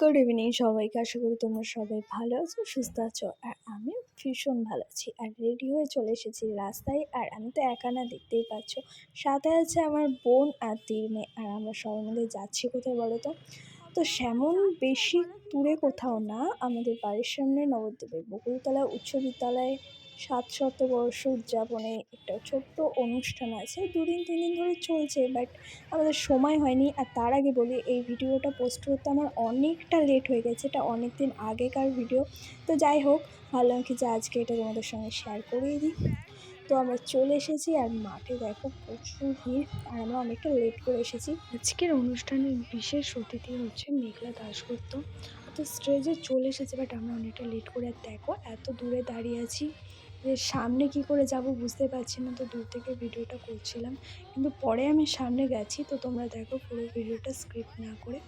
Good evening সবাইকে। আশা করি তোমরা সবাই ভালো আছো, সুস্থ আছো। আর আমি ভীষণ ভালো আছি। আর রেডি হয়ে চলে এসেছি রাস্তায়। আর আমি তো একা না, দেখতেই পাচ্ছ। সাথে আছে আমার বোন আর ৩ মেয়ে। আর আমরা সবাই মিলে যাচ্ছি কোথায় বলো তো? তো সেমন বেশি দূরে কোথাও না, আমাদের বাড়ির সামনে নবদ্বীপের বকুলতলা উচ্চ বিদ্যালয়ে ৭ শতবর্ষ উদযাপনে একটা ছোট্ট অনুষ্ঠান আছে। ২ দিন ৩ দিন ধরে চলছে, বাট আমাদের সময় হয়নি। আর তার আগে বলি, এই ভিডিওটা পোস্ট করতে আমার অনেকটা লেট হয়ে গেছে। এটা অনেক দিন আগেকার ভিডিও। তো যাই হোক, ভাবলাম কি যে আজকে এটা তোমাদের সঙ্গে শেয়ার করেই দিই। তো আমরা চলে এসেছি, আর মাঠে দেখো প্রচুর ভিড়। আর আমরা অনেকটা লেট করে এসেছি। আজকের অনুষ্ঠানের বিশেষ অতিথি হচ্ছে মেঘলা দাশগুপ্ত। তো স্টেজে চলে এসেছে, বাট আমরা অনেকটা লেট করে। আর দেখো এত দূরে দাঁড়িয়ে আছি যে সামনে কি করে যাব বুঝতে পারছি না। তো দূর থেকে ভিডিওটা করছিলাম, কিন্তু পরে আমি সামনে গেছি। তো তোমরা দেখো পুরো ভিডিওটা স্ক্রিপ্ট না করে।